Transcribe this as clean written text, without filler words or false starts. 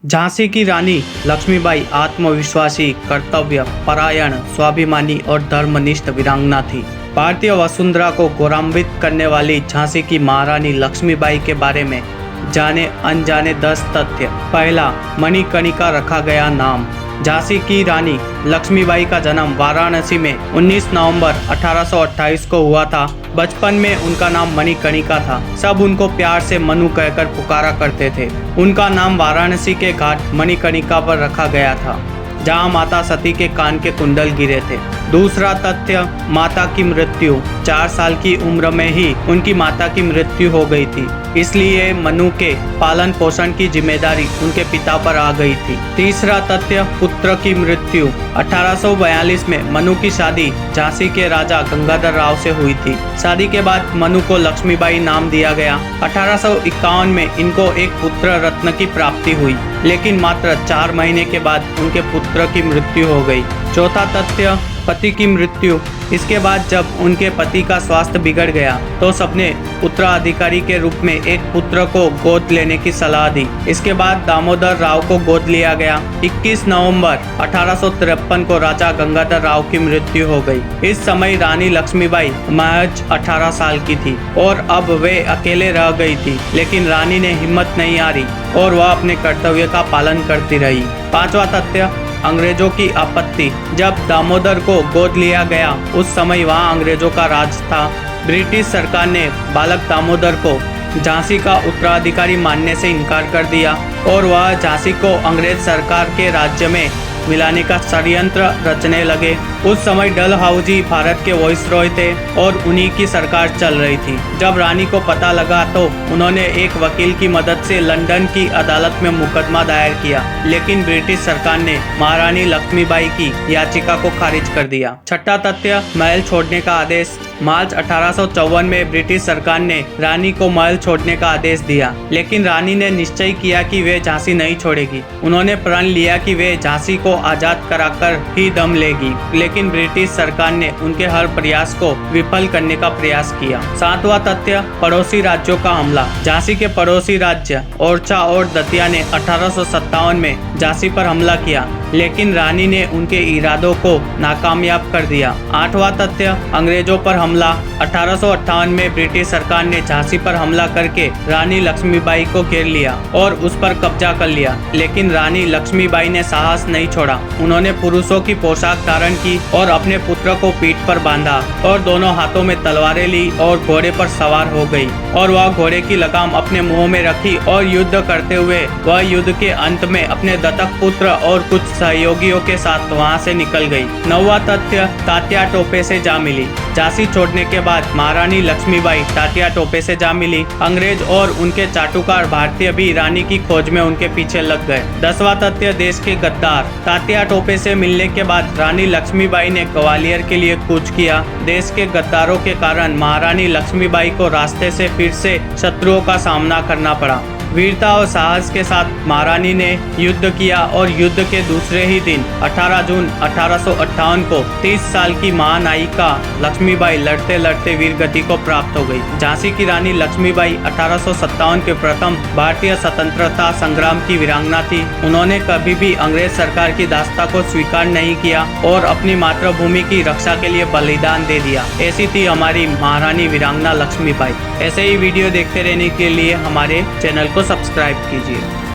झांसी की रानी लक्ष्मीबाई आत्मविश्वासी, कर्तव्य परायण, स्वाभिमानी और धर्मनिष्ठ वीरांगना थी। भारतीय वसुंधरा को गौरवान्वित करने वाली झांसी की महारानी लक्ष्मीबाई के बारे में जाने अनजाने 10 तथ्य। पहला, मणिकर्णिका रखा गया नाम। झांसी की रानी लक्ष्मीबाई का जन्म वाराणसी में 19 नवंबर 1828 को हुआ था। बचपन में उनका नाम मणिकर्णिका था। सब उनको प्यार से मनु कहकर पुकारा करते थे। उनका नाम वाराणसी के घाट मणिकर्णिका पर रखा गया था, जहां माता सती के कान के कुंडल गिरे थे। दूसरा तथ्य, माता की मृत्यु। 4 साल की उम्र में ही उनकी माता की मृत्यु हो गई थी, इसलिए मनु के पालन पोषण की जिम्मेदारी उनके पिता पर आ गई थी। तीसरा तथ्य, पुत्र की मृत्यु। 1842 में मनु की शादी झांसी के राजा गंगाधर राव से हुई थी। शादी के बाद मनु को लक्ष्मीबाई नाम दिया गया। 1851 में इनको एक पुत्र रत्न की प्राप्ति हुई, लेकिन मात्र 4 महीने के बाद उनके पुत्र की मृत्यु हो गई। चौथा तथ्य, पति की मृत्यु। इसके बाद जब उनके पति का स्वास्थ्य बिगड़ गया तो सबने उत्तराधिकारी के रूप में एक पुत्र को गोद लेने की सलाह दी। इसके बाद दामोदर राव को गोद लिया गया। 21 नवंबर 1853 को राजा गंगाधर राव की मृत्यु हो गई। इस समय रानी लक्ष्मीबाई महज 18 साल की थी और अब वे अकेले रह गई थी, लेकिन रानी ने हिम्मत नहीं हारी और वह अपने कर्तव्य का पालन करती रही। पांचवा तथ्य, अंग्रेजों की आपत्ति। जब दामोदर को गोद लिया गया उस समय वहां अंग्रेजों का राज था। ब्रिटिश सरकार ने बालक दामोदर को झांसी का उत्तराधिकारी मानने से इनकार कर दिया और वह झांसी को अंग्रेज सरकार के राज्य में मिलाने का षड्यंत्र रचने लगे। उस समय डलहौजी भारत के वाइसरॉय थे और उन्हीं की सरकार चल रही थी। जब रानी को पता लगा तो उन्होंने एक वकील की मदद से लंदन की अदालत में मुकदमा दायर किया, लेकिन ब्रिटिश सरकार ने महारानी लक्ष्मीबाई की याचिका को खारिज कर दिया। छठा तथ्य, महल छोड़ने का आदेश। मार्च 1854 में ब्रिटिश सरकार ने रानी को महल छोड़ने का आदेश दिया, लेकिन रानी ने निश्चय किया कि वे झांसी नहीं छोड़ेगी। उन्होंने प्रण लिया कि वे झांसी को आजाद कराकर ही दम लेगी, लेकिन ब्रिटिश सरकार ने उनके हर प्रयास को विफल करने का प्रयास किया। सातवां तथ्य, पड़ोसी राज्यों का हमला। झांसी के पड़ोसी राज्य ओरछा और दतिया ने 1857 में झांसी पर हमला किया, लेकिन रानी ने उनके इरादों को नाकामयाब कर दिया। आठवां तथ्य, अंग्रेजों पर हमला। 1858 में ब्रिटिश सरकार ने झांसी पर हमला करके रानी लक्ष्मीबाई को घेर लिया और उस पर कब्जा कर लिया, लेकिन रानी लक्ष्मीबाई ने साहस नहीं छोड़ा। उन्होंने पुरुषों की पोशाक धारण की और अपने पुत्र को पीठ पर बांधा और दोनों हाथों में तलवारें ली और घोड़े पर सवार हो गई और वह घोड़े की लगाम अपने मुंह में रखी और युद्ध करते हुए वह युद्ध के अंत में अपने दत्तक पुत्र और कुछ सहयोगियों के साथ वहां से निकल गई। नौवां तथ्य, तात्या टोपे से जा मिली। झांसी छोड़ने के बाद महारानी लक्ष्मीबाई तात्या टोपे से जा मिली। अंग्रेज और उनके चाटुकार भारतीय भी रानी की खोज में उनके पीछे लग गए। 10वां तथ्य, देश के गद्दार। तात्या टोपे से मिलने के बाद रानी लक्ष्मीबाई ने ग्वालियर के लिए कूच किया। देश के गद्दारों के कारण महारानी लक्ष्मीबाई को रास्ते से फिर से शत्रुओं का सामना करना पड़ा। वीरता और साहस के साथ महारानी ने युद्ध किया और युद्ध के दूसरे ही दिन 18 जून 1858 को 30 साल की महानायिका लक्ष्मीबाई लड़ते लड़ते वीरगति को प्राप्त हो गई। झांसी की रानी लक्ष्मीबाई 1857 के प्रथम भारतीय स्वतंत्रता संग्राम की वीरांगना थी। उन्होंने कभी भी अंग्रेज सरकार की दास्ता को स्वीकार नहीं किया और अपनी मातृभूमि की रक्षा के लिए बलिदान दे दिया। ऐसी थी हमारी महारानी वीरांगना लक्ष्मीबाई। ऐसे ही वीडियो देखते रहने के लिए हमारे चैनल को सब्सक्राइब कीजिए।